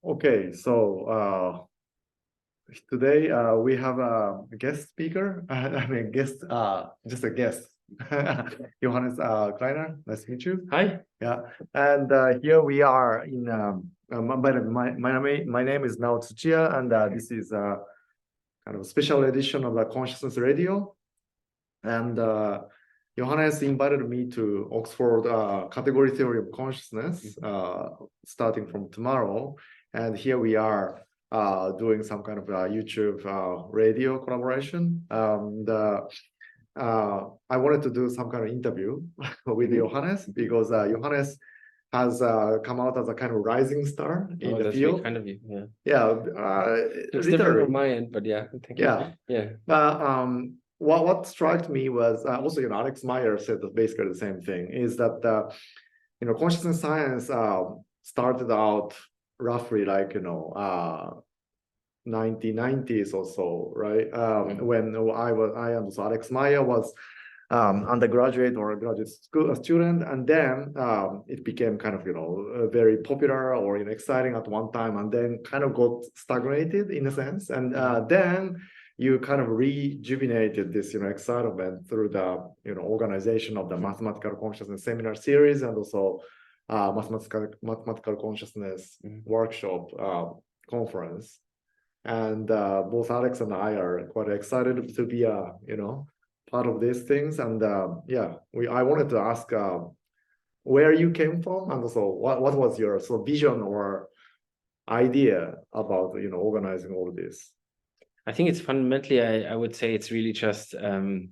Okay, so today we have a guest speaker. I mean, just a guest. Johannes Kleiner. Nice to meet you. Hi. Yeah, and here we are in. My name is Nao Tsuchiya, and this is a kind of a special edition of the Consciousness Radio. And Johannes invited me to Oxford Category Theory of Consciousness, starting from tomorrow. And here we are doing some kind of YouTube radio collaboration. I wanted to do some kind of interview with Johannes because Johannes has come out as a kind of rising star in the That's field. very kind of you. Yeah. Yeah, It's different from my end, but yeah. Thank you. Yeah. What struck me was also, Alex Meyer said basically the same thing, is that, consciousness science started out roughly like, 1990s or so, right? When I and so Alex Meyer was undergraduate or graduate school student, and then it became kind of, very popular or exciting at one time, and then kind of got stagnated in a sense, and then you kind of rejuvenated this, excitement through the, organization of the mathematical consciousness seminar series and also mathematical consciousness workshop conference. And both Alex and I are quite excited to be part of these things. And I wanted to ask where you came from, and also what was your sort of vision or idea about organizing all of this? I think it's fundamentally, I would say it's really just the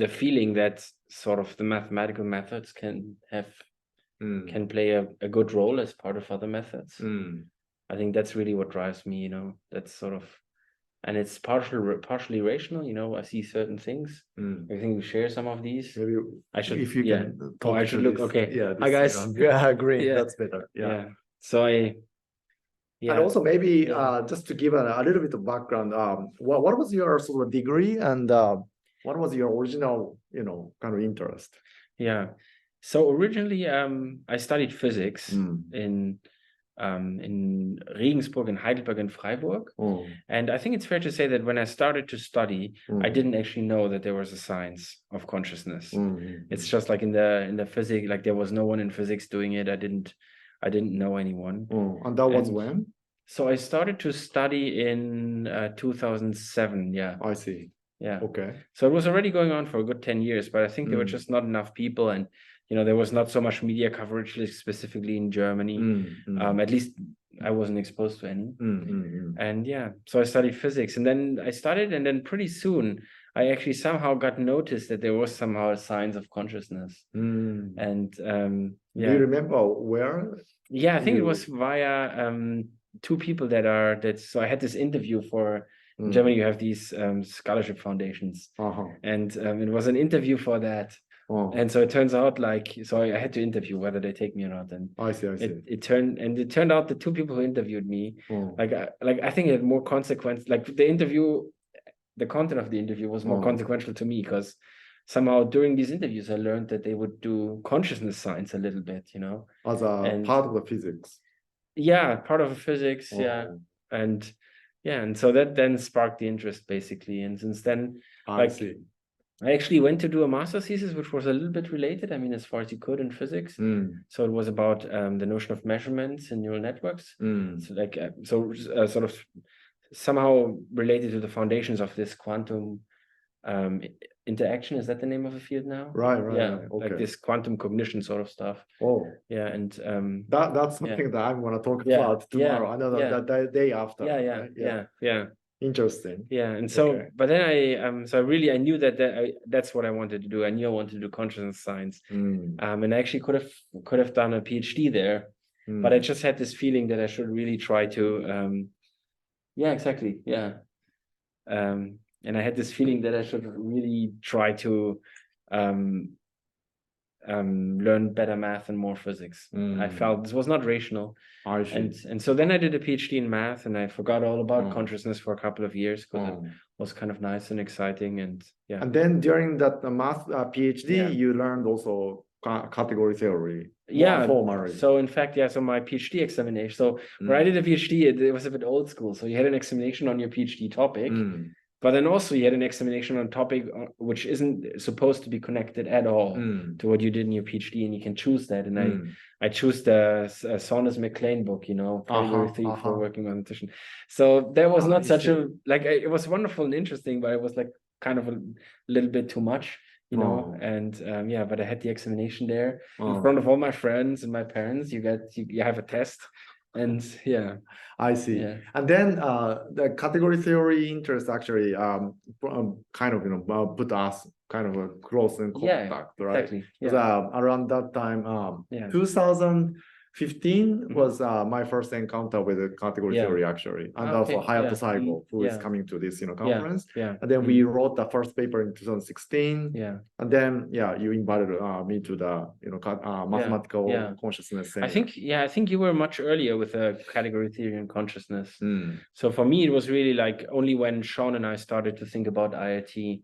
feeling that sort of the mathematical methods can play a good role as part of other methods. I think that's really what drives me, that's sort of, and it's partially rational, I see certain things. I think we share some of these. Maybe I should, if you can talk I should look, this, okay. Yeah, Hi guys. Yeah, great. That's better. Yeah. So and also maybe just to give a little bit of background, what was your sort of degree, and what was your original, kind of interest? Yeah. So originally, I studied physics in Regensburg, in Heidelberg, and Freiburg. And I think it's fair to say that when I started to study, I didn't actually know that there was a science of consciousness. It's just like in the physics, like there was no one in physics doing it. I didn't know anyone. And that was when? So I started to study in 2007. Yeah. I see. Yeah. Okay. So it was already going on for a good 10 years, but I think there were just not enough people, and there was not so much media coverage, specifically in Germany. At least I wasn't exposed to any. And so I studied physics, and then and then pretty soon I actually somehow got noticed that there was somehow a science of consciousness. And do you remember where? Yeah, I think it was via two people so I had this interview for in Germany. You have these scholarship foundations, and it was an interview for that. And so it turns out so I had to interview whether they take me or not. And I see. It turned out the two people who interviewed me, I think it had more consequence. Like the content of the interview was more consequential to me, because somehow during these interviews I learned that they would do consciousness science a little bit, as a part of the physics. Yeah, part of the physics. And so that then sparked the interest, basically. And since then, I see. I actually went to do a master's thesis, which was a little bit related. I mean, as far as you could in physics. So it was about the notion of measurements in neural networks. So sort of somehow related to the foundations of this quantum interaction. Is that the name of the field now? Right. Yeah. Okay. Like this quantum cognition sort of stuff. Yeah. And that's something that I'm going to talk about tomorrow. I know that the day after. Yeah. Interesting. Yeah. And so, but then I knew that's what I wanted to do. I knew I wanted to do consciousness science. And I actually could have done a PhD there, but I just had this feeling that I should really try to, exactly. Yeah. And I had this feeling that I should really try to learn better math and more physics. I felt this was not rational. And so then I did a PhD in math, and I forgot all about consciousness for a couple of years, because it was kind of nice and exciting. And then during that math PhD, you learned also category theory. Yeah, formally. so in fact, so my PhD examination. So when I did a PhD, it was a bit old school. So you had an examination on your PhD topic, but then also you had an examination on topic which isn't supposed to be connected at all to what you did in your PhD, and you can choose that. And I choose the Saunders McLean book, category 3 for working mathematician. So there was not such a it was wonderful and interesting, but it was like kind of a little bit too much. And but I had the examination there in front of all my friends and my parents. You have a test, and I see. Yeah. And then the category theory interest actually kind of put us kind of a close in contact, right? Exactly. Because around that time, 2015 was my first encounter with the category theory actually, and also Hayato Saigo, who is coming to this conference. And then we wrote the first paper in 2016. And then you invited me to the mathematical consciousness seminar. I think you were much earlier with category theory and consciousness. So for me, it was really like only when Sean and I started to think about IIT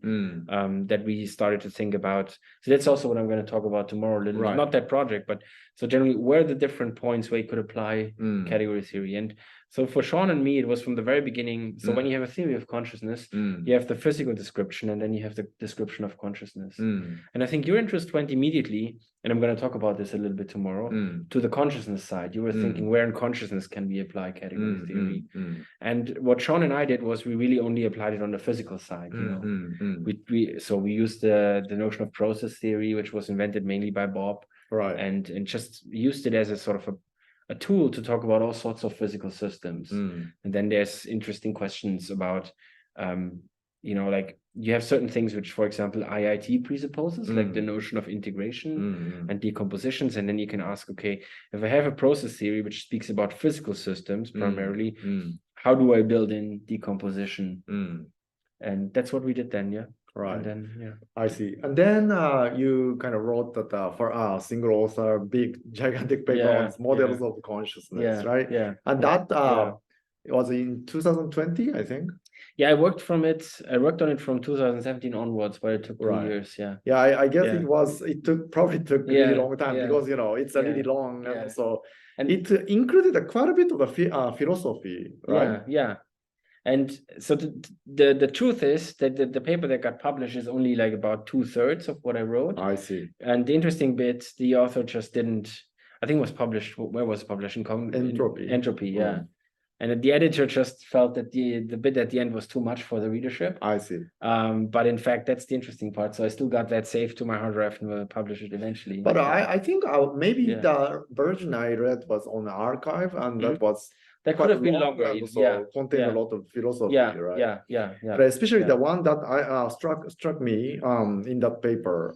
that we started to think about. So that's also what I'm going to talk about tomorrow a little bit. Not that project, but so generally where are the different points where you could apply category theory. And so for Sean and me, it was from the very beginning. So when you have a theory of consciousness, you have the physical description, and then you have the description of consciousness. And I think your interest went immediately, and I'm going to talk about this a little bit tomorrow, to the consciousness side. You were thinking, where in consciousness can we apply category theory? And what Sean and I did was we really only applied it on the physical side. We used the notion of process theory, which was invented mainly by Bob, and just used it as a sort of a tool to talk about all sorts of physical systems. And then there's interesting questions about, like you have certain things which, for example, IIT presupposes, like the notion of integration and decompositions. And then you can ask, okay, if I have a process theory which speaks about physical systems primarily, how do I build in decomposition? And that's what we did then, Right. And then, I see. And then you kind of wrote that for a single author, big, gigantic paper on models of consciousness, right? And that it was in 2020, I think. I worked on it from 2017 onwards, but it took 2 years. I guess it probably took a really long time because it's a really long, and it included quite a bit of the philosophy, right? And so the truth is that the paper that got published is only like about 2/3 of what I wrote. I see. And the interesting bit, the author just didn't, I think it was published, where was it published? In Entropy, And the editor just felt that the bit at the end was too much for the readership. I see. But in fact, that's the interesting part. So I still got that saved to my hard drive and will publish it eventually. But I think maybe the version I read was on the archive, and that could have been longer. So contained a lot of philosophy, right? But especially the one that I struck me in that paper,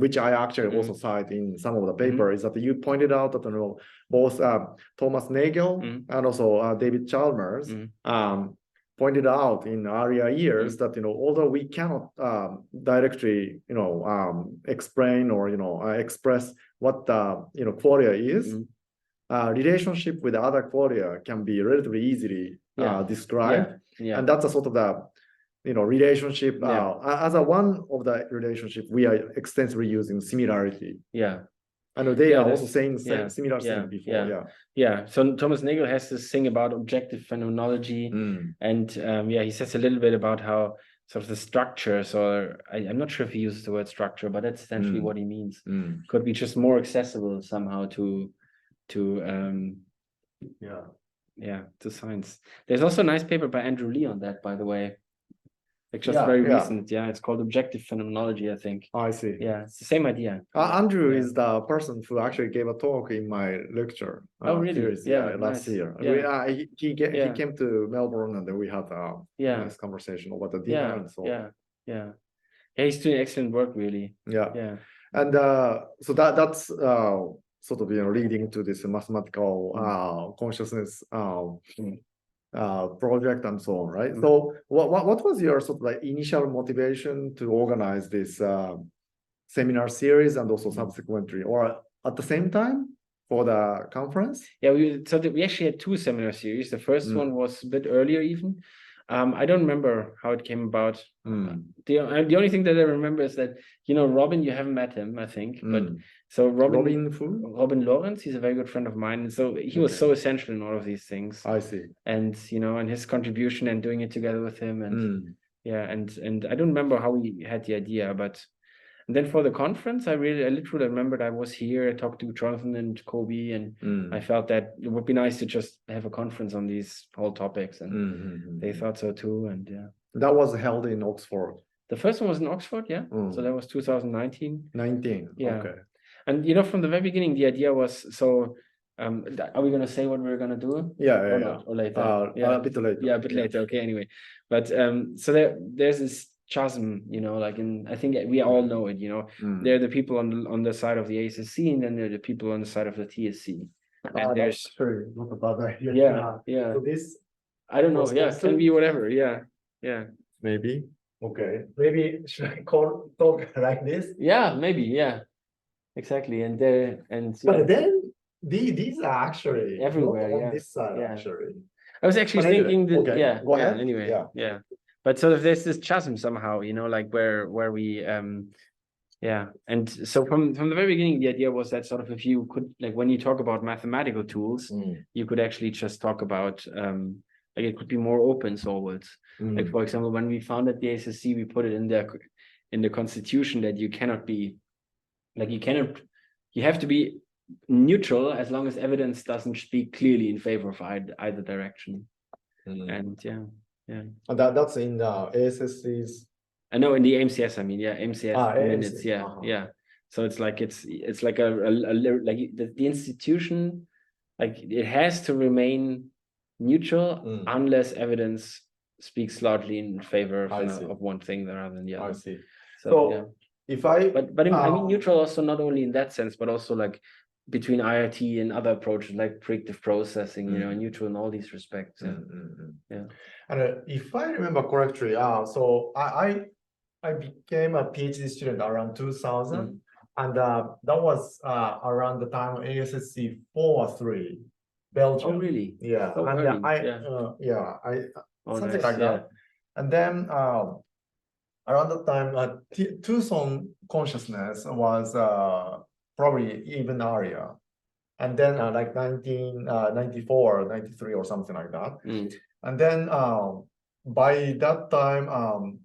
which I actually also cite in some of the paper, is that you pointed out that both Thomas Nagel and also David Chalmers pointed out in earlier years that although we cannot directly explain or express what the qualia is. Relationship with other qualia can be relatively easily described, and that's a sort of the relationship. As one of the relationship, we are extensively using similarity. I know they are also saying similar thing before. So Thomas Nagel has this thing about objective phenomenology, and he says a little bit about how sort of the structures, or I'm not sure if he uses the word structure, but that's essentially what he means. Could be just more accessible somehow to science. There's also a nice paper by Andrew Lee on that, by the way. Like just very recent. It's called Objective Phenomenology, I think. I see. It's the same idea. Andrew is the person who actually gave a talk in my lecture. Oh, really? Last year. He came to Melbourne, and then we had a nice conversation about the dinner and so on. He's doing excellent work, really. And so that's sort of leading to this mathematical consciousness project and so on, right? So what was your sort of like initial motivation to organize this seminar series and also subsequently, or at the same time for the conference? We actually had 2 seminar series. The first one was a bit earlier even. I don't remember how it came about. The only thing that I remember is that, Robin, you haven't met him, I think, but So Robin Lawrence, he's a very good friend of mine. And so he was so essential in all of these things. I see. And and his contribution and doing it together with him. And and I don't remember how we had the idea, but and then for the conference, I literally remembered I was here, I talked to Jonathan and Kobe, and I felt that it would be nice to just have a conference on these whole topics. And they thought so too. And that was held in Oxford. The first one was in Oxford, so that was 2019. Okay. And from the very beginning, the idea was are we going to say what we're going to do? Or later? A bit later. Yeah, a bit later. Okay, anyway. But so there's this chasm, like I think we all know it, there are the people on the side of the ASSC, and then there are the people on the side of the TSC. And there's not a bad idea. Yeah. So this, I don't know. Yeah, it can be whatever. Yeah. Maybe. Okay. Maybe should I talk like this? Yeah, maybe. Yeah. Exactly. But then these are actually everywhere. Not on this side actually. I was actually thinking that. Okay. Go ahead. Anyway. Yeah. But sort of there's this chasm somehow, like where we and so from the very beginning, the idea was that sort of if you could, like, when you talk about mathematical tools, you could actually just talk about like it could be more open always. Like, for example, when we founded the ASSC, we put it in the constitution that you cannot be, like, you have to be neutral as long as evidence doesn't speak clearly in favor of either direction. And and that's in the ASSC's. I know, in the AMCS, I mean, AMCS minutes, So it's like like the institution, like, it has to remain neutral unless evidence speaks largely in favor of one thing rather than the other. I see. So if I, but I mean neutral also not only in that sense, but also like between IRT and other approaches like predictive processing, neutral in all these respects. And if I remember correctly, so I became a PhD student around 2000, and that was around the time of ASSC 4 or 3, Belgium. Oh, really? Yeah. Oh, and something like that. And then around that time, Tucson consciousness was probably even earlier. And then like 1994, 93 or something like that. And then by that time,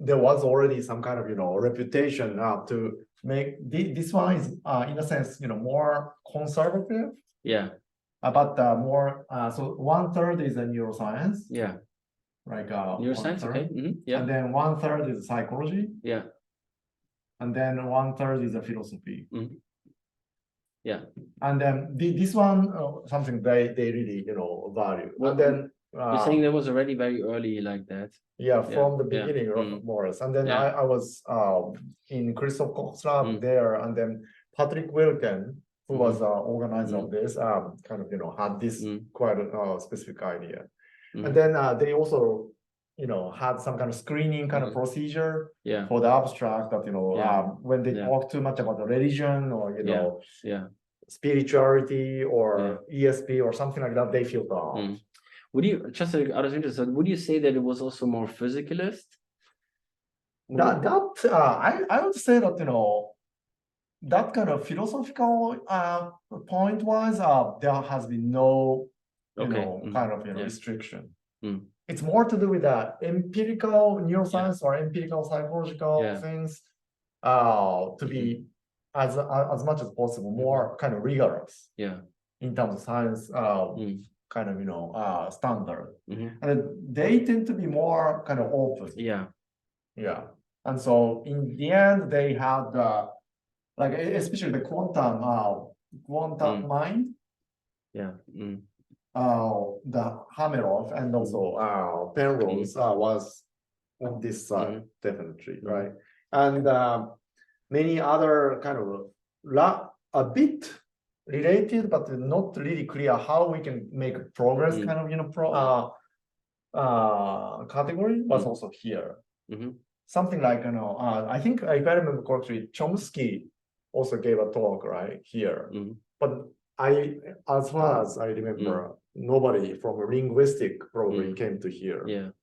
there was already some kind of, reputation to make this one is in a sense, more conservative. Yeah. But more, so 1/3 is a neuroscience. Yeah. Like neuroscience, okay. Yeah. And then 1/3 is psychology. Yeah. And then 1/3 is a philosophy. Yeah. And then this one, something they really, value. Well, and then you're saying that was already very early like that. Yeah, from the beginning, more or less. And then I was in Christoph Koch's lab there, and then Patrick Wilken, who was organizer of this, kind of, had this quite a specific idea. And then they also, had some kind of screening kind of procedure for the abstract that, when they talk too much about the religion or, spirituality or ESP or something like that, they filter out. Would you, just out of interest, would you say that it was also more physicalist? I would say that, that kind of philosophical point wise, there has been no, kind of, restriction. It's more to do with the empirical neuroscience or empirical psychological things to be as much as possible, more kind of rigorous in terms of science kind of, standard. And they tend to be more kind of open. Yeah. And so in the end, they had like, especially the quantum mind. The Hameroff and also Penrose was on this side, definitely, right? And many other kind of a bit related, but not really clear how we can make progress kind of, category was also here. Something like, I think if I remember correctly, Chomsky also gave a talk right here. But as far as I remember, nobody from linguistic probably came to here.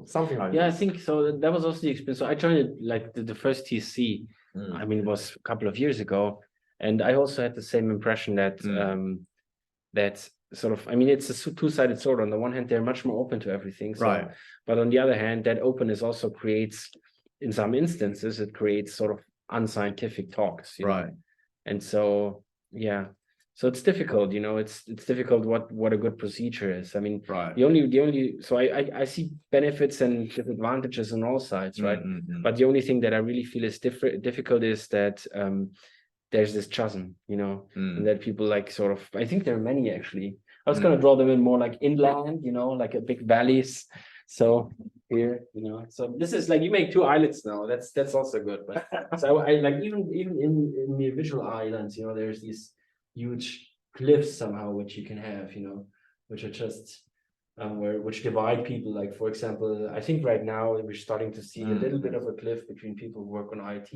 Something like I think so. That was also the experience. So I joined it like the first TC. I mean, it was a couple of years ago, And I also had the same impression that that sort of, I mean, it's a two-sided sword. On the one hand, they're much more open to everything. So, Right. But on the other hand, that openness also creates, in some instances, it creates sort of unscientific talks, you Right. know? And so, yeah. So it's difficult, you know, it's difficult what a good procedure is. I mean, Right. so I see benefits and disadvantages on all sides, right? But the only thing that I really feel is difficult is that there's this chasm, you know, and that people like sort of, I think there are many actually. I was gonna draw them in more like inland, you know, like a big valleys. So here, you know, so this is like you make two islets now. That's also good. But so I like even in the visual islands, you know, there's these huge cliffs somehow which you can have, you know, which are just which divide people. Like for example, I think right now we're starting to see a little bit of a cliff between people who work on IT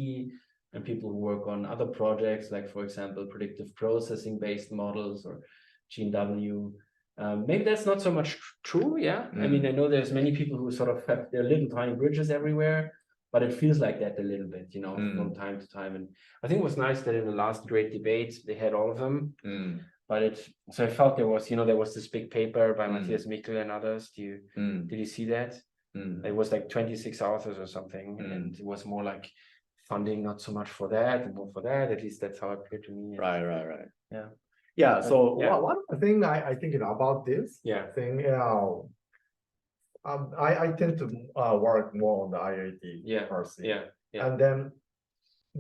and people who work on other projects, like for example, predictive processing based models or GNW. Maybe that's not so much true. Yeah. I mean, I know there's many people who sort of have their little tiny bridges everywhere, but it feels like that a little bit, you know, from time to time. And I think it was nice that in the last great debate, they had all of them. But so I felt there was this big paper by Matthias Michel and others. Did you see that? It was like 26 authors or something. And it was more like funding, not so much for that and more for that. At least that's how it appeared to me. Right. Yeah. Yeah. So yeah. one thing I think about this thing, you know, I tend to work more on the IIT person. And then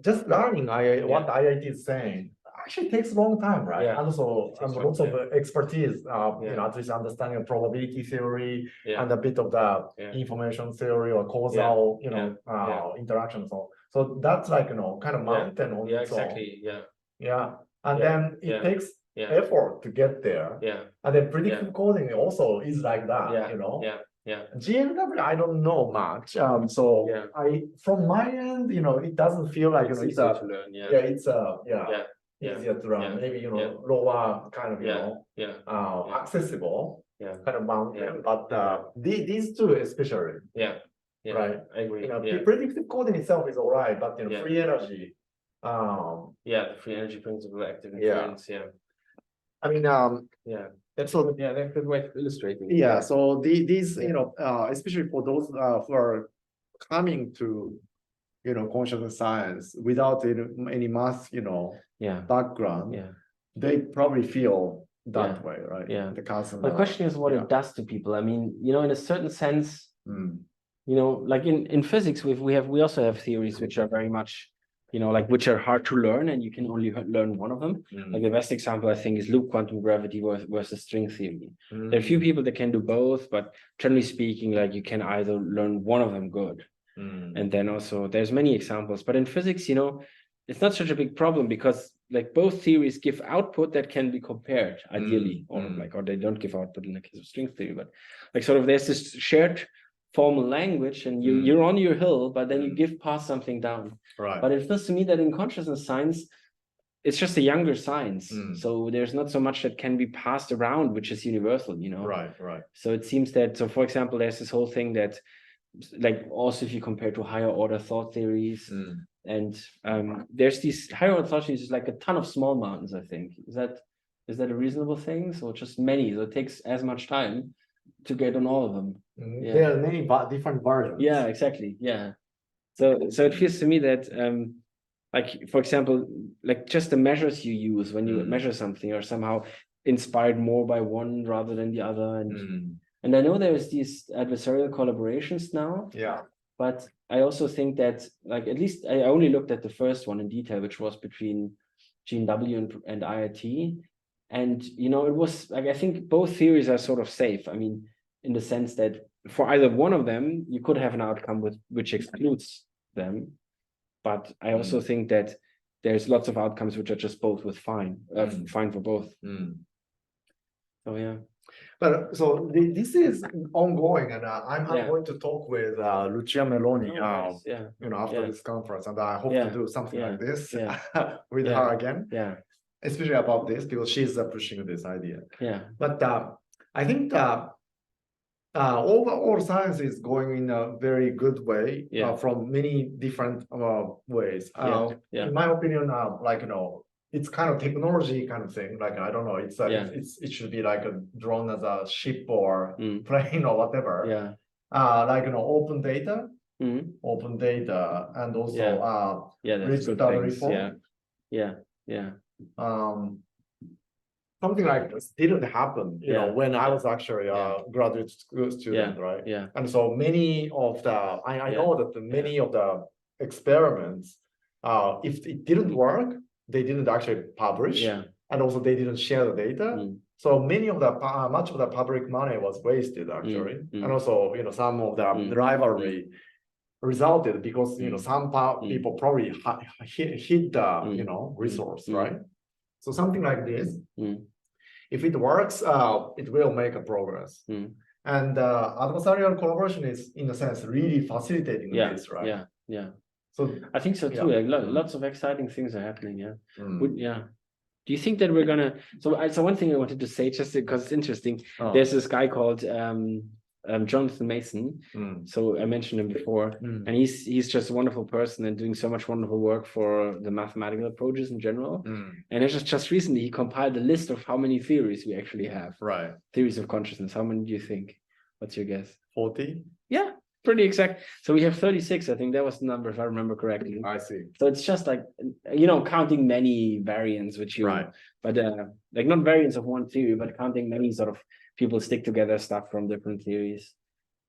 just learning what the IIT is saying actually takes a long time, right? And also lots of expertise, you know, at least understanding of probability theory and a bit of the information theory or causal, you know, interaction. So that's like, you know, kind of mountain on its own. And then it takes effort to get there. And then predictive coding also is like that, you know. GNW, I don't know much. So from my end, you know, it doesn't feel like it's easier to learn. Easier to learn. Maybe, you know, lower kind of, you know, accessible kind of mountain. But these two especially. Right. I agree. You know, predictive coding itself is all right, but you know, free energy. The free energy principle, active inference. I mean, that's a good way of illustrating. So these, you know, especially for those who are coming to, you know, consciousness science without any math, you know, background, they probably feel that way, right? The concept. The question is what it does to people. I mean, you know, in a certain sense, you know, like in physics, we also have theories which are very much, you know, like which are hard to learn, and you can only learn one of them. Like the best example, I think, is loop quantum gravity versus string theory. There are a few people that can do both, but generally speaking, like you can either learn one of them good. And then also there's many examples. But in physics, you know, it's not such a big problem because like both theories give output that can be compared ideally, or they don't give output in the case of string theory, but like sort of there's this shared formal language and you're on your hill, but then you give pass something down. But it feels to me that in consciousness science, it's just a younger science. So there's not so much that can be passed around, which is universal, you know? So it seems that, so for example, there's this whole thing that, like also if you compare to higher order thought theories, and there's these higher order thought theories, like a ton of small mountains, I think. Is that a reasonable thing? So just many, so it takes as much time to get on all of them. There are many different versions. Yeah, exactly. So it feels to me that like for example, like just the measures you use when you measure something are somehow inspired more by one rather than the other. And I know there's these adversarial collaborations now. But I also think that, like, at least I only looked at the first one in detail, which was between GNW and IIT. And, you know, it was like, I think both theories are sort of safe. I mean, in the sense that for either one of them, you could have an outcome which excludes them. But I also think that there's lots of outcomes which are just both with fine for both. So, yeah. But so this is ongoing, and I'm going to talk with Lucia Meloni, you know, after this conference, and I hope to do something like this with her again, especially about this because she's pushing this idea. But I think overall science is going in a very good way from many different ways. In my opinion, like, you know, it's kind of technology kind of thing. Like I don't know, it's it should be like a drawn as a ship or plane or whatever. Yeah. Like open data, and also that's good data things. reform. Yeah. Something like this didn't happen, when I was actually a graduate school student, right? Yeah. And so many of the I know that many of the experiments, if it didn't work, they didn't actually publish, and also they didn't share the data. So many of the much of the public money was wasted actually, and also some of the rivalry resulted because some people probably hit the resource, right? So something like this. If it works, it will make a progress. And adversarial collaboration is, in a sense, really facilitating this, right? Yeah. So I think so too. Lots of exciting things are happening. Do you think that we're gonna? So one thing I wanted to say, just because it's interesting. There's this guy called Jonathan Mason. So I mentioned him before, and he's just a wonderful person and doing so much wonderful work for the mathematical approaches in general. And just recently he compiled a list of how many theories we actually have. Right. Theories of consciousness. How many do you think? What's your guess? 40? Yeah, pretty exact. So we have 36. I think that was the number, if I remember correctly. I see. So it's just like counting many variants, which but like not variants of one theory, but counting many sort of people stick together stuff from different theories.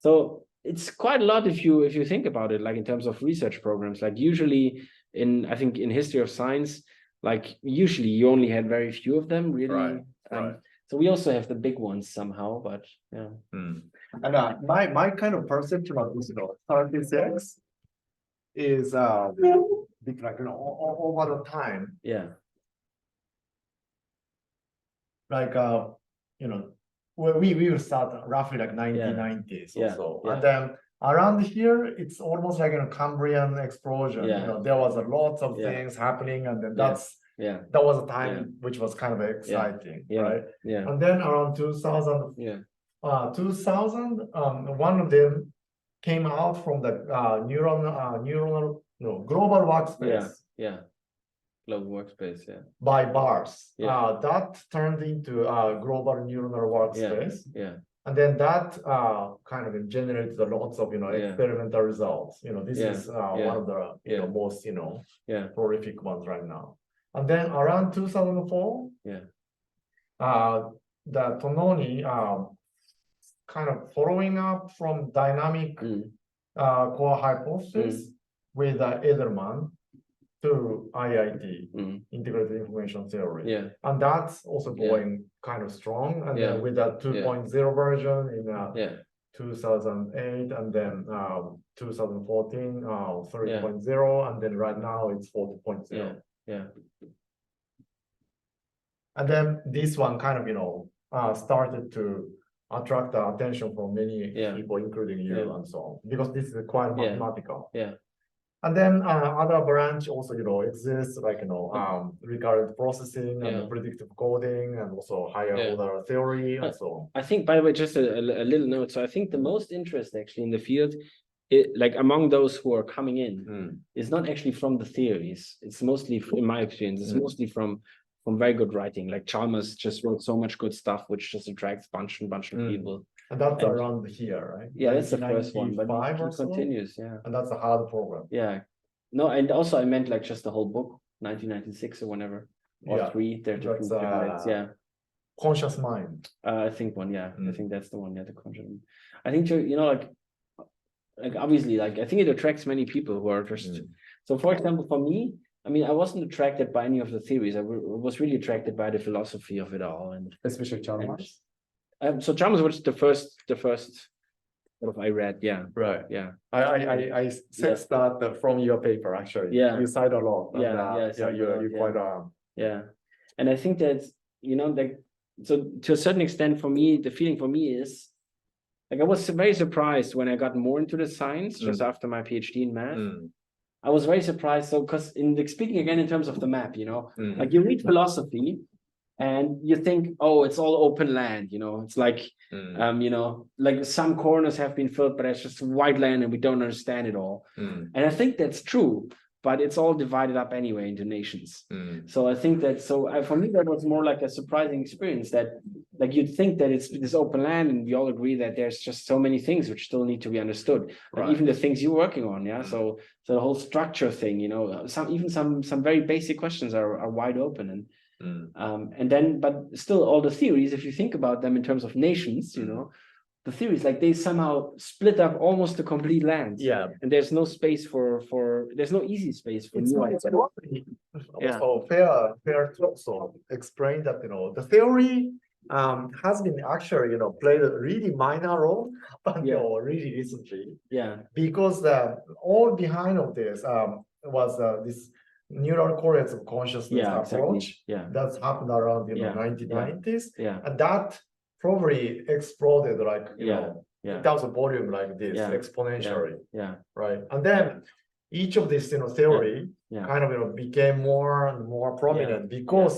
So it's quite a lot if you think about it, like in terms of research programs. Like usually I think in history of science, like usually you only had very few of them, really. Right. So we also have the big ones somehow, but yeah. And my kind of perception of this, 36 is like over the time. Yeah. Like we will start roughly like 1990s or so, and then around here it's almost like a Cambrian explosion. There was a lot of things happening, and then that was a time which was kind of exciting, right? And then around 2000, 2000, one of them came out from the global workspace. Global workspace, by bars. That turned into a global neural workspace. And then that kind of generated lots of experimental results. This is one of the most prolific ones right now. And then around 2004, the Tononi kind of following up from dynamic core hypothesis with Edelman to IIT, Integrated Information Theory. And that's also going kind of strong. And then with that 2.0 version in 2008, and then 2014, 3.0, and then right now it's 4.0. And then this one kind of, started to attract the attention from many people, including you and so on, because this is quite mathematical. And then other branch also, exists, like, recurrent processing and predictive coding, and also higher order theory and so on. I think, by the way, just a little note. So I think the most interest actually in the field, like among those who are coming in, is not actually from the theories. It's mostly, in my experience, it's mostly from very good writing. Like Chalmers just wrote so much good stuff, which just attracts bunch of people. And that's around here, right? Yeah, that's the first one, but it continues, And that's a hard program. No, and also I meant like just the whole book, 1996 or whenever, or 32 candidates. Conscious Mind. I think one, I think that's the one. The Conscious Mind. I think like obviously, like I think it attracts many people who are just. So, for example, for me, I mean, I wasn't attracted by any of the theories. I was really attracted by the philosophy of it all, and especially Chalmers. So Chalmers was the first sort of I read, I sensed that from your paper actually. You cite a lot. You're quite and I think that like, so to a certain extent, for me, the feeling for me is like I was very surprised when I got more into the science just after my PhD in math. I was very surprised. So, because speaking again in terms of the map, like you read philosophy and you think, oh, it's all open land, it's like, like some corners have been filled, but it's just white land and we don't understand it all. And I think that's true. but it's all divided up anyway into nations. So I think that, for me, that was more like a surprising experience, that like you'd think that it's this open land, and we all agree that there's just so many things which still need to be understood, like even the things you're working on. So the whole structure thing, some very basic questions are wide open, and then, but still all the theories, if you think about them in terms of nations, the theories, like they somehow split up almost the complete land. And there's no space there's no easy space for new ideas. So fair to also explain that, the theory has been actually, played a really minor role until really recently. Because all behind of this was this neural correlates of consciousness approach that's happened around 1990s, and that probably exploded like in terms of volume like this exponentially, right? And then each of these theory kind of became more and more prominent because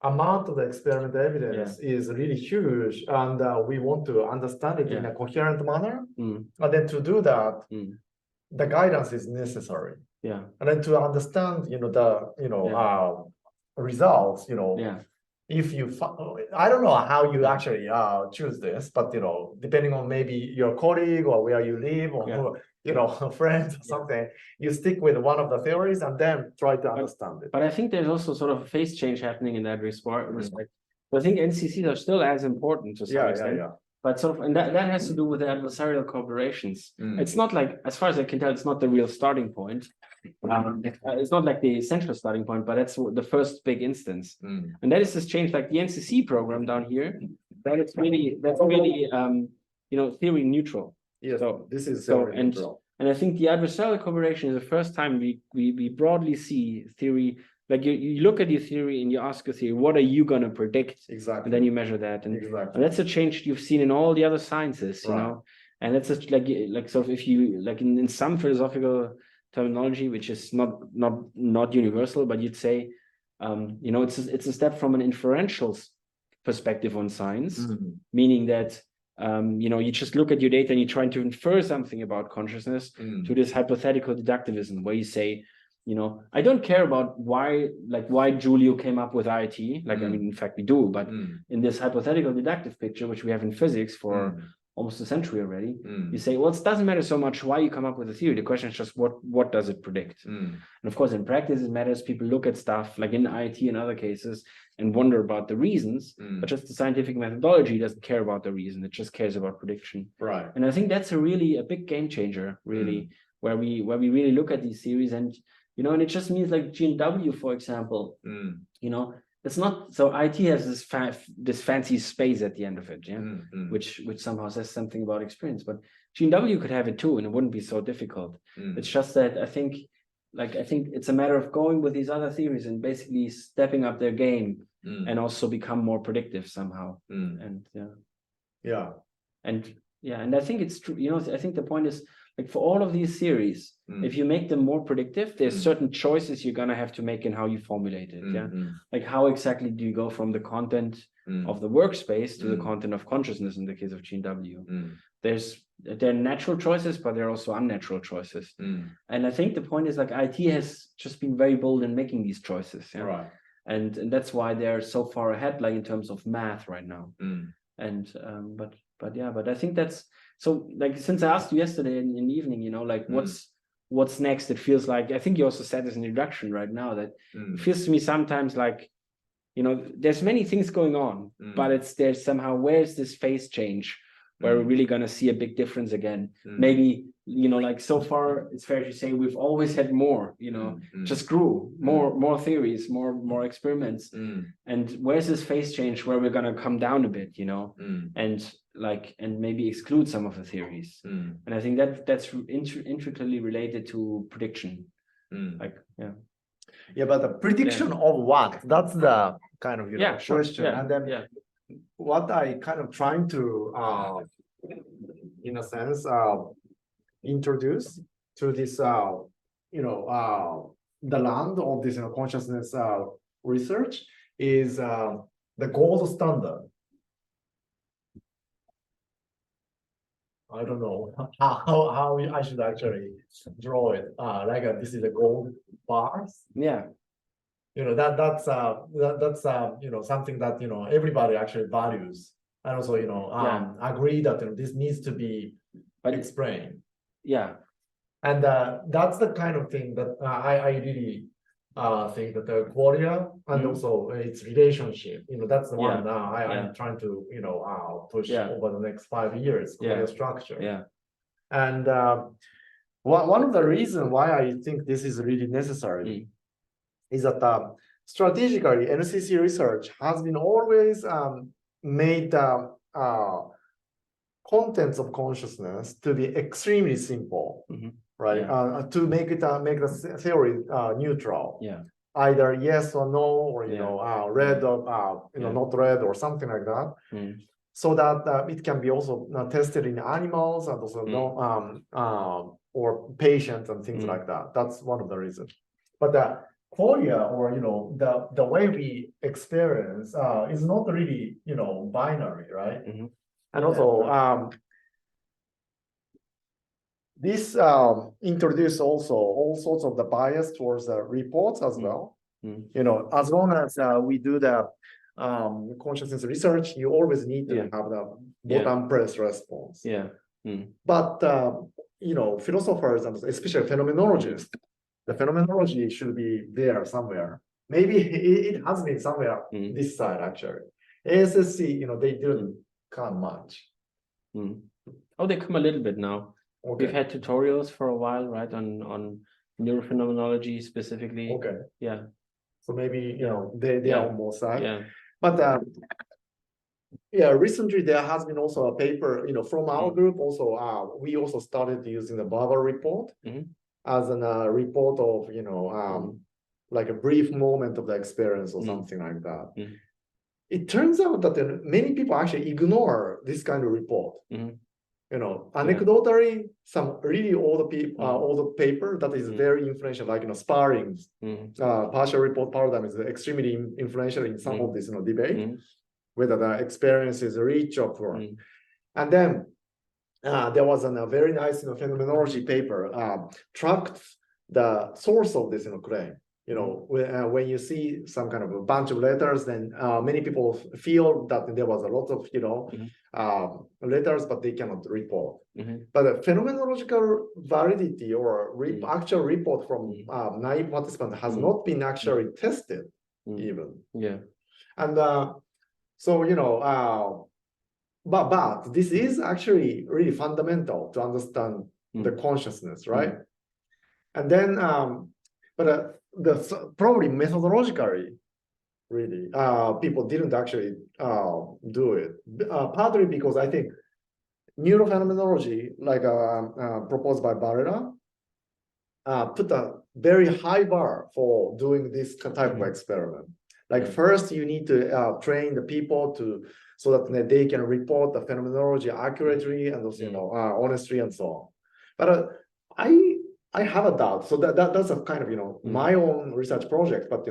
amount of the experimental evidence is really huge, and we want to understand it in a coherent manner. And then to do that, the guidance is necessary. And then to understand, the results, if you, I don't know how you actually choose this, but depending on maybe your colleague or where you live or friends or something, you stick with one of the theories and then try to understand it. But I think there's also sort of a phase change happening in that respect. I think NCCs are still as important to some extent. But sort of, and that has to do with the adversarial cooperations. It's not like, as far as I can tell, it's not the real starting point. It's not like the essential starting point, but that's the first big instance. And that is this change, like the NCC program down here, that's really theory neutral. So this is neutral. And I think the adversarial cooperation is the first time we broadly see theory. Like you look at your theory and you ask a theory, what are you going to predict? Exactly. And then you measure that. And that's a change you've seen in all the other sciences, you know. And that's just like sort of, if you like in some philosophical terminology, which is not universal, but you'd say, it's a step from an inferential perspective on science, meaning that you just look at your data and you're trying to infer something about consciousness, to this hypothetical deductivism where you say, I don't care about why Giulio came up with IT. Like, I mean, in fact, we do, but in this hypothetical deductive picture, which we have in physics for almost a century already, you say, well, it doesn't matter so much why you come up with a theory. The question is just what does it predict? And of course, in practice, it matters. People look at stuff like in IT and other cases and wonder about the reasons, but just the scientific methodology doesn't care about the reason. It just cares about prediction. Right. And I think that's a big game changer, really, where we really look at these theories and, and it just means like G&W, for example, it's not, so IT has this fancy space at the end of it, which somehow says something about experience, but G&W could have it too, and it wouldn't be so difficult. It's just that I think it's a matter of going with these other theories and basically stepping up their game and also become more predictive somehow. And and I think it's true, I think the point is, like for all of these theories, if you make them more predictive, there's certain choices you're gonna have to make in how you formulate it. Like how exactly do you go from the content of the workspace to the content of consciousness in the case of G&W? There are natural choices, but there are also unnatural choices. And I think the point is like IT has just been very bold in making these choices. Right. And that's why they're so far ahead, like in terms of math right now. And but I think that's so, like, since I asked you yesterday in the evening, like what's next, it feels like, I think you also said this in the introduction right now, that it feels to me sometimes like, there's many things going on, but there's somehow, where's this phase change where we're really going to see a big difference again? Maybe, like so far, it's fair to say we've always had more, just grew, more theories, more experiments. And where's this phase change where we're going to come down a bit, and maybe exclude some of the theories. And I think that's intricately related to prediction. But the prediction of what? That's the kind of question. And then what I kind of trying to in a sense introduce to this the land of this consciousness research is the gold standard. I don't know how I should actually draw it. This is a gold bars. Yeah. That's something that everybody actually values, and also agree that this needs to be explained. Yeah. And that's the kind of thing that I really think that the qualia and also its relationship, that's the one I'm trying to push over the next 5 years, qualia structure. Yeah. And one of the reasons why I think this is really necessary is that strategically NCC research has been always made contents of consciousness to be extremely simple, right? To make the theory neutral. Yeah. Either yes or no, or red or not red, or something like that. So that it can be also tested in animals and also or patients and things like that. That's one of the reasons. But the qualia, or the way we experience is not really binary, right? And also this introduced also all sorts of the bias towards the reports as well. As long as we do the consciousness research, you always need to have the button press response. But philosophers and especially phenomenologists, the phenomenology should be there somewhere. Maybe it has been somewhere this side actually. ASSC, they didn't come much. Oh, they come a little bit now. Okay. We've had tutorials for a while, right, on neurophenomenology specifically. Okay. Yeah. So maybe they are on both sides. Yeah. But recently there has been also a paper, from our group also. We also started using the Barber report as a report of like a brief moment of the experience or something like that. It turns out that many people actually ignore this kind of report. Anecdotally, some really old paper that is very influential, like sparring, partial report paradigm is extremely influential in some of this debate, whether the experience is rich or poor. And then there was a very nice phenomenology paper tracked the source of this claim. When you see some kind of a bunch of letters, then many people feel that there was a lot of letters, but they cannot report. But the phenomenological validity or actual report from naive participants has not been actually tested even. And so but this is actually really fundamental to understand the consciousness, right? And then probably methodologically, really, people didn't actually do it. Partly because I think neurophenomenology, like proposed by Barrera, put a very high bar for doing this type of experiment. Like first, you need to train the people so that they can report the phenomenology accurately and also honestly and so on. But I have a doubt. So that's a kind of my own research project. But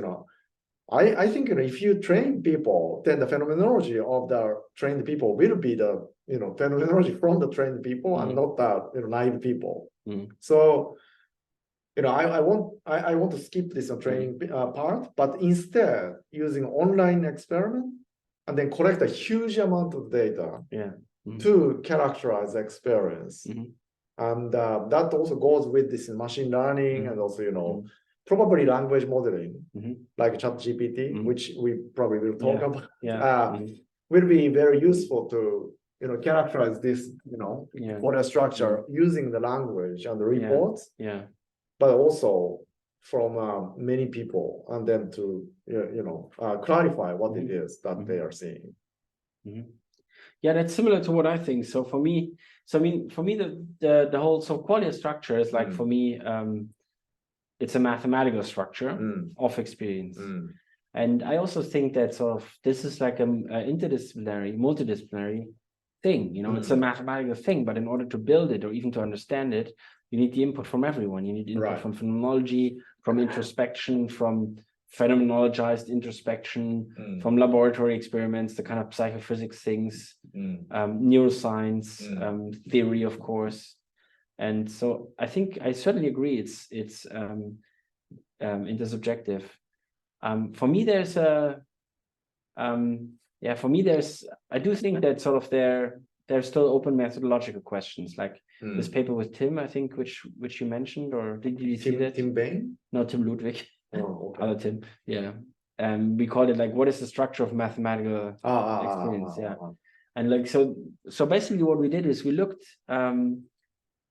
I think if you train people, then the phenomenology of the trained people will be the phenomenology from the trained people and not the naive people. So I want to skip this training part, but instead using online experiment and then collect a huge amount of data to characterize the experience. And that also goes with this machine learning and also probably language modeling, like ChatGPT, which we probably will talk about, will be very useful to characterize this qualia structure using the language and the reports, but also from many people, and then to clarify what it is that they are seeing. Yeah, that's similar to what I think. So for me, the whole qualia structure is like for me, it's a mathematical structure of experience. And I also think that this is like an interdisciplinary, multidisciplinary thing. It's a mathematical thing, but in order to build it or even to understand it, you need the input from everyone. You need input from phenomenology, from introspection, from phenomenologized introspection from laboratory experiments, the kind of psychophysics things, neuroscience, theory, of course. And so I think I certainly agree it's intersubjective. For me, there's I do think that sort of there's still open methodological questions, like this paper with Tim, I think, which you mentioned, or did you see that? Tim Bain? No, Tim Ludwig. Oh, okay. Other Tim. Yeah. We called it like, what is the structure of mathematical experience? And like, so basically what we did is we looked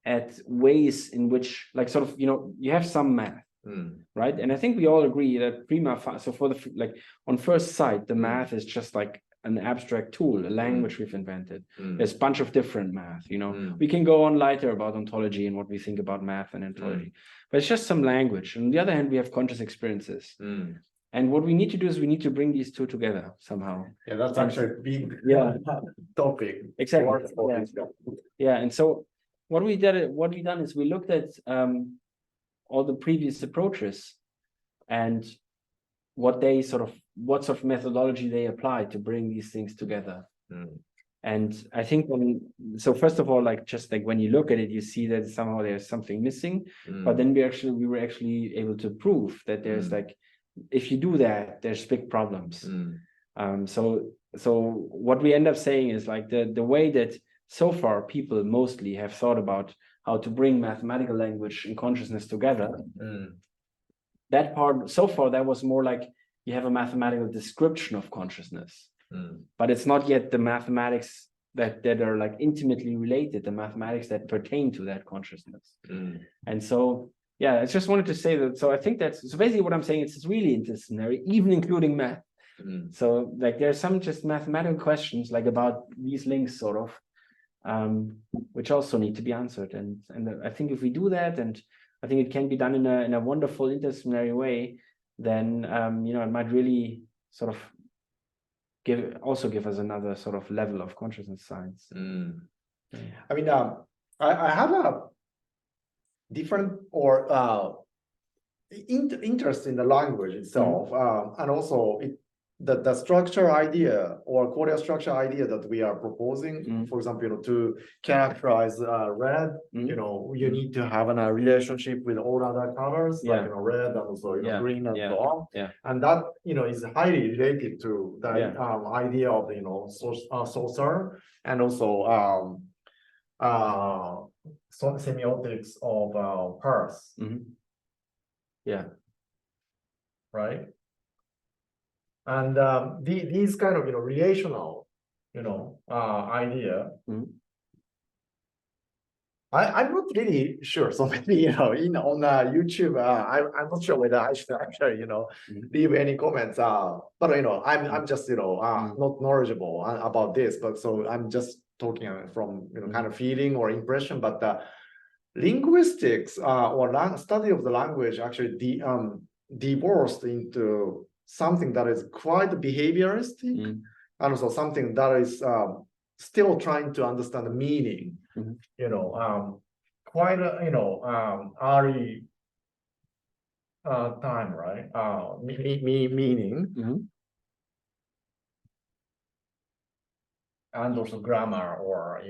at ways in which, like, sort of, you have some math, right? And I think we all agree that so for on first sight, the math is just like an abstract tool, a language we've invented. There's a bunch of different math, we can go on later about ontology and what we think about math and ontology, but it's just some language. On the other hand, we have conscious experiences. And what we need to do is we need to bring these two together somehow. Yeah, that's actually a big topic. Exactly. Yeah. And so what we've done is we looked at all the previous approaches and what sort of methodology they applied to bring these things together. And I think first of all, like, just like when you look at it, you see that somehow there's something missing, but then we were actually able to prove that there's like, if you do that, there's big problems. So what we end up saying is like the way that so far people mostly have thought about how to bring mathematical language and consciousness together, that part so far, that was more like you have a mathematical description of consciousness, but it's not yet the mathematics that are like intimately related, the mathematics that pertain to that consciousness. And so I just wanted to say that. So I think so basically what I'm saying is it's really interdisciplinary, even including math. So like there are some just mathematical questions like about these links sort of, which also need to be answered. And I think if we do that, and I think it can be done in a wonderful interdisciplinary way, then it might really sort of give us another sort of level of consciousness science. I mean, I have a different or interest in the language itself, and also the structure idea or Korea structure idea that we are proposing. For example, to characterize red, you need to have a relationship with all other colors, like red and also green and so on. And that is highly related to the idea of saucer and also semiotics of purse. Right. And these kind of relational idea, I'm not really sure. So maybe on YouTube, I'm not sure whether I should actually leave any comments. But I'm just not knowledgeable about this. But so I'm just talking from kind of feeling or impression. But linguistics or study of the language actually divorced into something that is quite behavioristic, and also something that is still trying to understand the meaning. Quite early time, right? Meaning, and also grammar or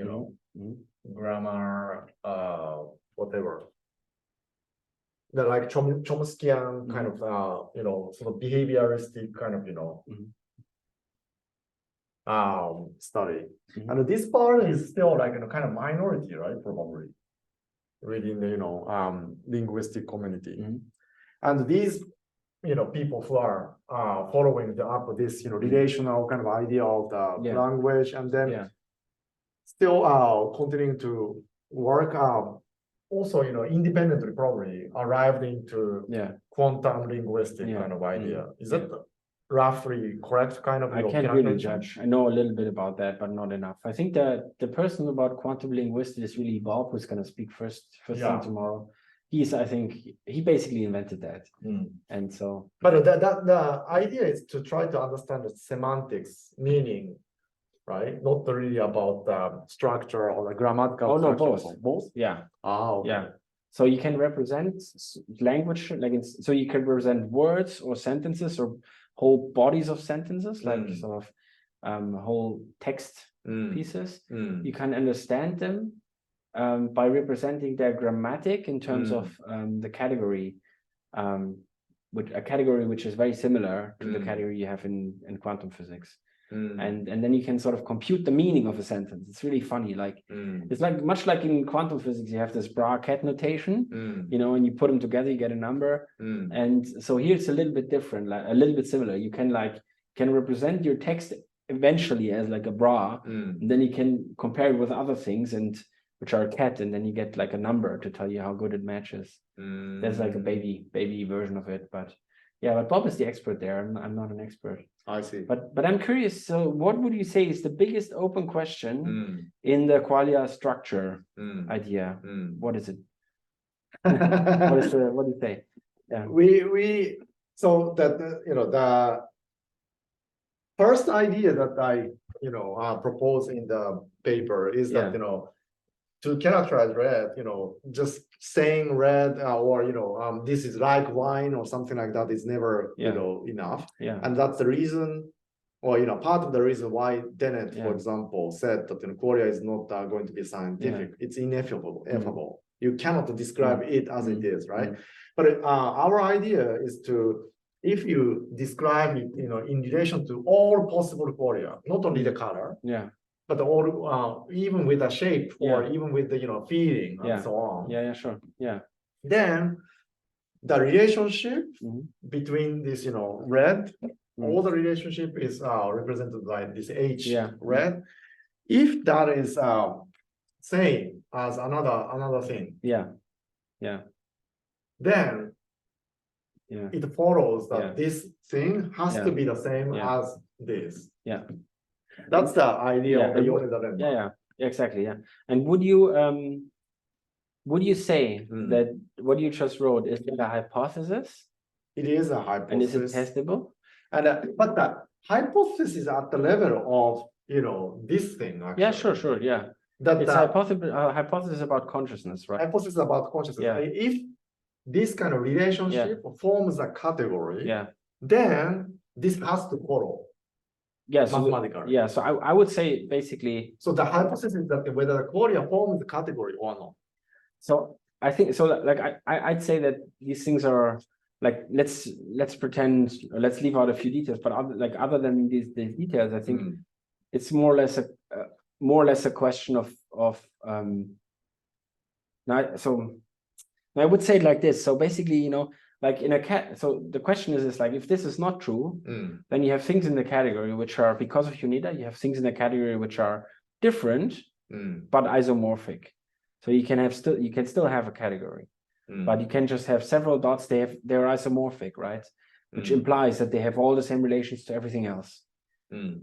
grammar, whatever. The like Chomskyan kind of sort of behavioristic kind of study, and this part is still like kind of minority, right? Probably within the linguistic community, and these people who are following up this relational kind of idea of the language, and then still continuing to work also independently probably arrived into quantum linguistic kind of idea. Is that roughly correct kind of? I can't really judge. I know a little bit about that, but not enough. I think that the person about quantum linguistics is really Bob, who's going to speak first thing tomorrow. I think he basically invented that. And so, but the idea is to try to understand the semantics, meaning, right? Not really about the structure or the grammatical. Oh no, both. Yeah. Okay. Yeah. So you can represent language, like so you can represent words or sentences or whole bodies of sentences, like sort of whole text pieces. You can understand them by representing their grammatic in terms of the category, which a category which is very similar to the category you have in quantum physics. And then you can sort of compute the meaning of a sentence. It's really funny. Like it's like much like in quantum physics, you have this bracket notation, you know, and you put them together, you get a number. And so here it's a little bit different, like a little bit similar. You can represent your text eventually as like a bra, and then you can compare it with other things and which are a cat, and then you get like a number to tell you how good it matches. There's like a baby version of it, but yeah, but Bob is the expert there. I'm not an expert. I see. But I'm curious. So, what would you say is the biggest open question in the qualia structure idea? What is it? What do you say? Yeah. So that the first idea that I propose in the paper is that to characterize red, just saying red or this is like wine or something like that is never enough. And that's the reason, or part of the reason why Dennett, for example, said that qualia is not going to be scientific. It's ineffable. You cannot describe it as it is, right? But our idea is to, if you describe it, in relation to all possible qualia, not only the color, but all, even with the shape or even with the feeling and so on. Sure. Then the relationship between this, red, all the relationship is represented by this H red. If that is same as another thing, then it follows that this thing has to be the same as this. That's the idea of the unit of lemma. Exactly. And would you say that what you just wrote is a hypothesis? It is a hypothesis. And is it testable? And but the hypothesis is at the level of this thing. Actually. Yeah, sure. It's a hypothesis about consciousness, right? Hypothesis about consciousness. If this kind of relationship forms a category, then this has to follow. Mathematically. So I would say basically. So the hypothesis is that whether the qualia forms the category or not. So I think so. Like I'd say that these things are like let's pretend, or let's leave out a few details. But other than these details, I think it's more or less a question of now. So I would say it like this. So basically, like in a cat, so the question is like, if this is not true, then you have things in the category which are, because of UNITA, you have things in the category which are different, but isomorphic. So you can still have a category, but you can just have several dots. They're isomorphic, right? Which implies that they have all the same relations to everything else.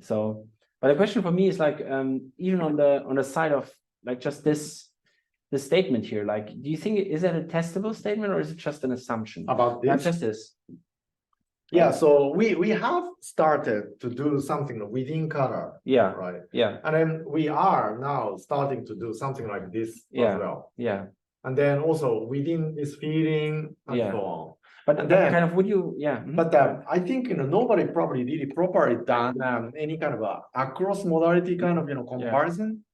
So, but the question for me is like, even on the side of like just this statement here, like, do you think is that a testable statement or is it just an assumption about this? Not just this. So we have started to do something within color. Right. And then we are now starting to do something like this as well. And then also within this feeling and so on. But then kind of would you But I think nobody probably really properly done any kind of a across modality kind of comparison.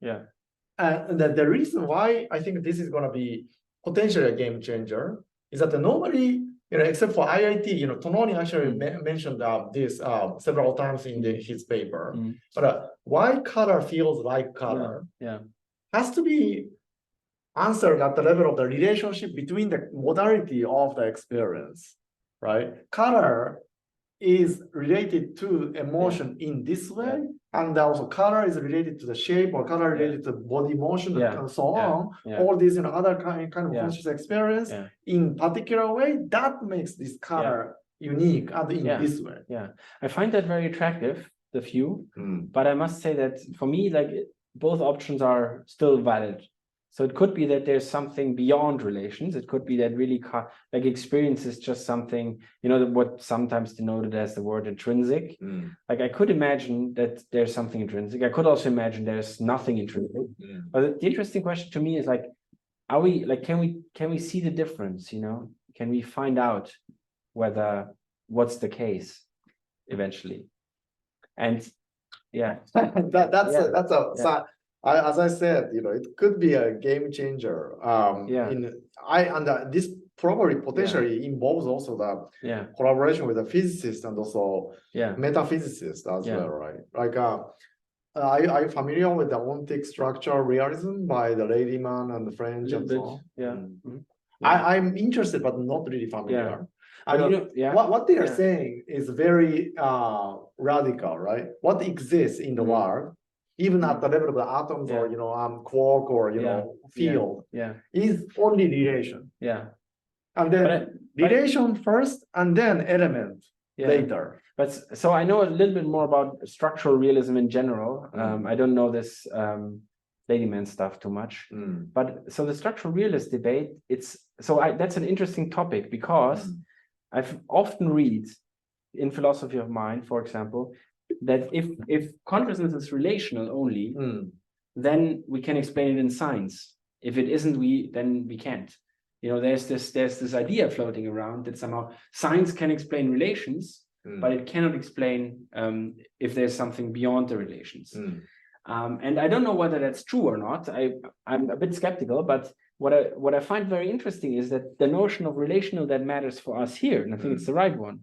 And the reason why I think this is going to be potentially a game changer is that nobody, except for IIT, Tononi actually mentioned this several times in his paper. But why color feels like color has to be answered at the level of the relationship between the modality of the experience, right? Color is related to emotion in this way, and also color is related to the shape, or color related to body motion and so on. All these other kind of conscious experience in particular way that makes this color unique and in this way. I find that very attractive, the view, but I must say that for me, like both options are still valid. So it could be that there's something beyond relations. It could be that really like experience is just something, what sometimes denoted as the word intrinsic. Like I could imagine that there's something intrinsic. I could also imagine there's nothing intrinsic. But the interesting question to me is like, are we like, can we see the difference, can we find out what's the case eventually? And yeah, as I said, it could be a game changer. This probably potentially involves also the collaboration with the physicists and also metaphysicists as well, right? Like, are you familiar with the ontic structure realism by the Ladyman and the French and so on? Yeah. I'm interested, but not really familiar. What they are saying is very radical, right? What exists in the world, even at the level of the atoms or quark or field, is only relation. And then relation first, and then element later. But so I know a little bit more about structural realism in general. I don't know this Ladyman stuff too much. But so the structural realist debate, that's an interesting topic, because I've often read in philosophy of mind, for example, that if consciousness is relational only, then we can explain it in science. If it isn't, then we can't. There's this idea floating around that somehow science can explain relations, but it cannot explain if there's something beyond the relations. And I don't know whether that's true or not. I'm a bit skeptical, but what I find very interesting is that the notion of relational that matters for us here, and I think it's the right one,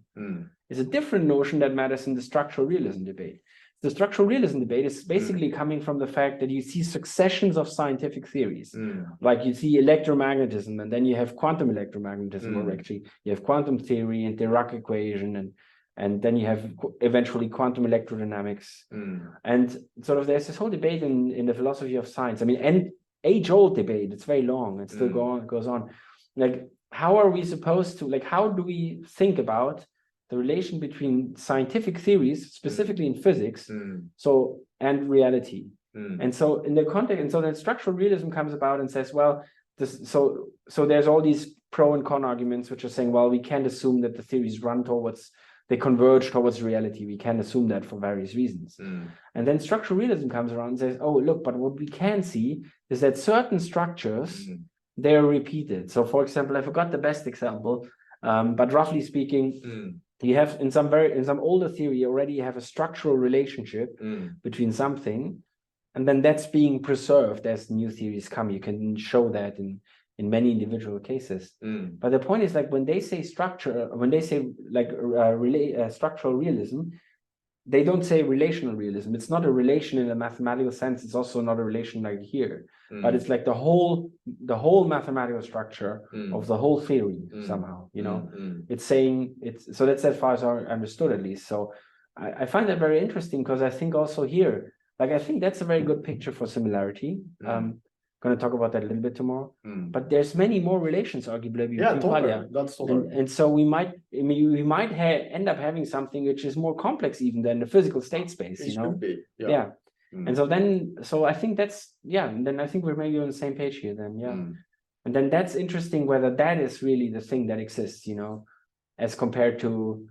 is a different notion that matters in the structural realism debate. The structural realism debate is basically coming from the fact that you see successions of scientific theories. Like you see electromagnetism, and then you have quantum electromagnetism, or actually you have quantum theory and Dirac equation, and then you have eventually quantum electrodynamics. And sort of there's this whole debate in the philosophy of science. I mean, and age-old debate, it's very long, it still goes on. Like, how are we supposed to, how do we think about the relation between scientific theories, specifically in physics, and reality? And so in the context, and so then structural realism comes about and says, well, so there's all these pro and con arguments which are saying, well, we can't assume that the theories they converge towards reality. We can't assume that for various reasons. And then structural realism comes around and says, oh, look, but what we can see is that certain structures, they're repeated. So for example, I forgot the best example, but roughly speaking, you have in some older theory, you already have a structural relationship between something, and then that's being preserved as new theories come. You can show that in many individual cases. But the point is, when they say structure, when they say structural realism, they don't say relational realism. It's not a relation in a mathematical sense. It's also not a relation like here, but it's like the whole mathematical structure of the whole theory somehow, it's saying so that's as far as I understood, at least. So I find that very interesting, because I think also here, I think that's a very good picture for similarity. Going to talk about that a little bit tomorrow, but there's many more relations arguably between qualia. That's totally. And so we might end up having something which is more complex even than the physical state space. It should be. And so I think that's and then I think we're maybe on the same page here then. And then that's interesting whether that is really the thing that exists, as compared to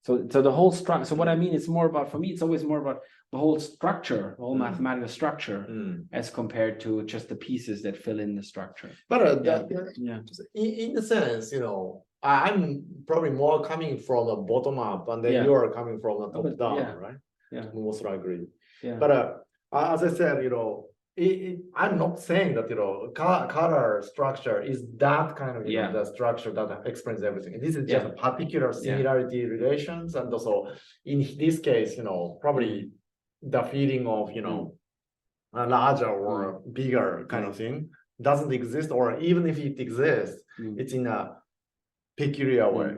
So the whole structure. So what I mean, it's more about, for me, it's always more about the whole structure, the whole mathematical structure, as compared to just the pieces that fill in the structure. But in the sense, I'm probably more coming from the bottom up, and then you are coming from the top down, right? Most likely. But as I said, I'm not saying that color structure is that kind of the structure that explains everything. This is just a particular similarity relations, and also in this case, probably the feeling of a larger or bigger kind of thing doesn't exist, or even if it exists, it's in a peculiar way.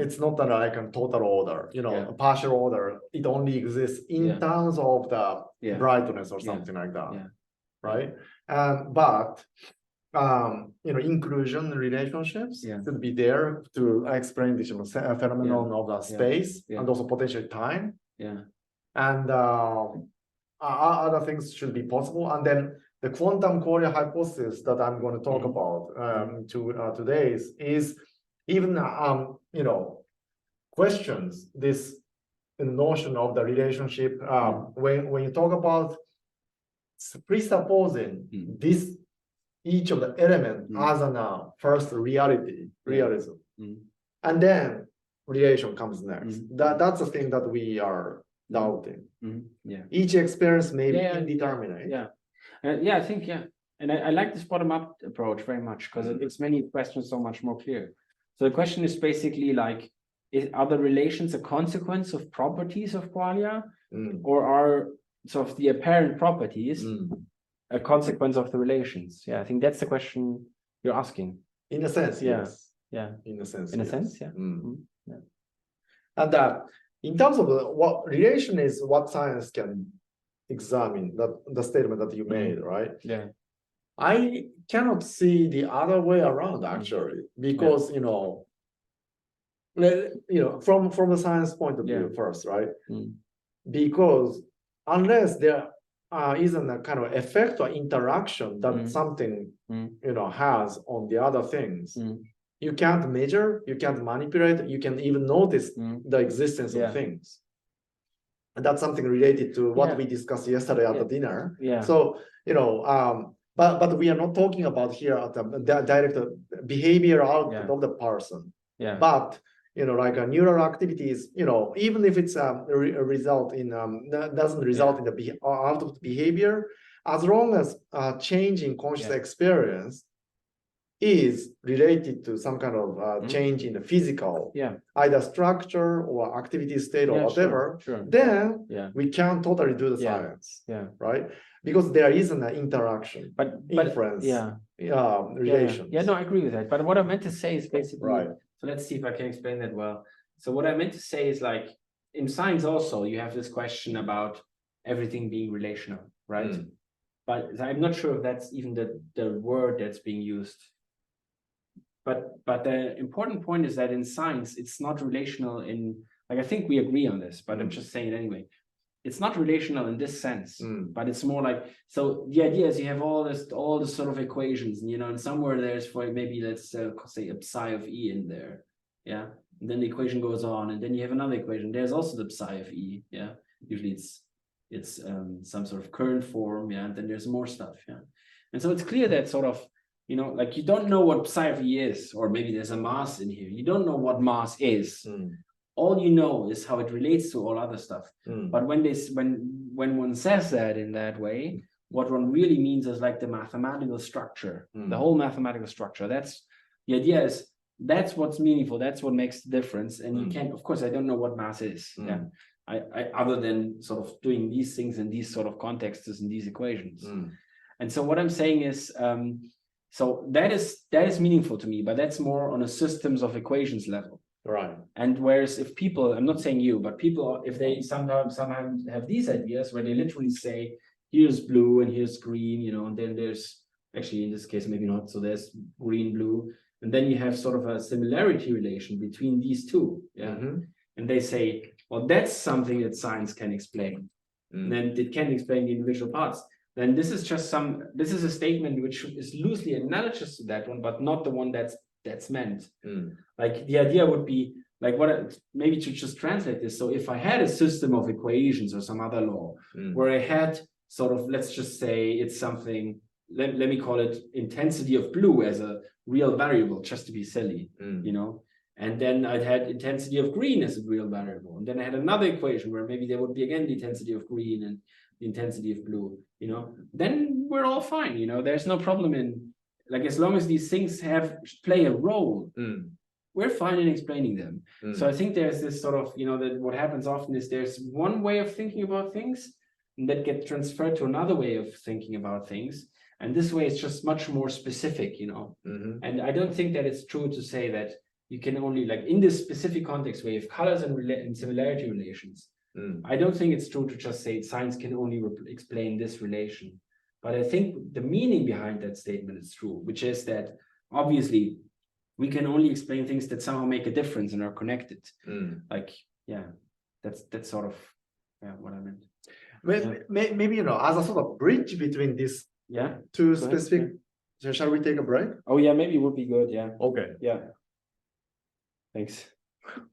It's not like a total order, a partial order. It only exists in terms of the brightness or something like that. Right? But inclusion relationships should be there to explain this phenomenon of the space and also potentially time. And other things should be possible. And then the quantum qualia hypothesis that I'm going to talk about today is even questions this notion of the relationship when you talk about presupposing this each of the element as an first realism. And then relation comes next. That's the thing that we are doubting. Each experience may be indeterminate. I think, and I like this bottom-up approach very much because it makes many questions so much more clear. So the question is basically like, are the relations a consequence of properties of qualia, or are sort of the apparent properties a consequence of the relations? Yeah, I think that's the question you're asking. In a sense, yes. Yeah. In a sense. In a sense, yeah. And in terms of what relation is, what science can examine, the statement that you made, right? Yeah. I cannot see the other way around actually, because from the science point of view first, right? Because unless there isn't a kind of effect or interaction that something has on the other things, you can't measure, you can't manipulate, you can even notice the existence of things. And that's something related to what we discussed yesterday at the dinner. So but we are not talking about here at the direct behavior output of the person. But like a neural activities, even if it's a result in doesn't result in the output behavior, as long as change in conscious experience is related to some kind of change in the physical, either structure or activity state or whatever, then we can totally do the science, right? Because there isn't an interaction, but inference, relations. No, I agree with that. But what I meant to say is basically, so let's see if I can explain that well. So what I meant to say is like, in science also, you have this question about everything being relational, right? But I'm not sure if that's even the word that's being used. But the important point is that in science, it's not relational in, like, I think we agree on this, but I'm just saying it anyway. It's not relational in this sense, but it's more like, so the idea is you have all this sort of equations, and and somewhere there's, for maybe let's say a psi of E in there, and then the equation goes on, and then you have another equation. There's also the psi of E, usually it's some sort of current form, and then there's more stuff, and so it's clear that sort of, like, you don't know what psi of E is, or maybe there's a mass in here. You don't know what mass is. All you know is how it relates to all other stuff. But when one says that in that way, what one really means is like the mathematical structure, the whole mathematical structure. That's the idea, is that's what's meaningful. That's what makes the difference. And you can't, of course, I don't know what mass is. I other than sort of doing these things in these sort of contexts and these equations. And so what I'm saying is, so that is meaningful to me, but that's more on a systems of equations level. Right. And whereas if people, I'm not saying you, but people, if they sometimes have these ideas where they literally say, here's blue and here's green, and then there's, actually in this case, maybe not, so there's green, blue, and then you have sort of a similarity relation between these two, and they say, well, that's something that science can explain. And then it can explain the individual parts. Then this is a statement which is loosely analogous to that one, but not the one that's meant. Like the idea would be like, maybe to just translate this. So if I had a system of equations or some other law where I had sort of, let's just say it's something, let me call it intensity of blue as a real variable, just to be silly, and then I'd had intensity of green as a real variable. And then I had another equation where maybe there would be again the intensity of green and the intensity of blue, then we're all fine, there's no problem in, like, as long as these things play a role, we're fine in explaining them. So I think there's this sort of, that what happens often is there's one way of thinking about things that get transferred to another way of thinking about things. And this way it's just much more specific, And I don't think that it's true to say that you can only, like, in this specific context where you have colors and similarity relations, I don't think it's true to just say science can only explain this relation. But I think the meaning behind that statement is true, which is that obviously we can only explain things that somehow make a difference and are connected. Like, that's sort of what I meant. Maybe, as a sort of bridge between these two specific. Shall we take a break? Oh yeah, maybe it would be good. Yeah. Okay. Yeah. Thanks.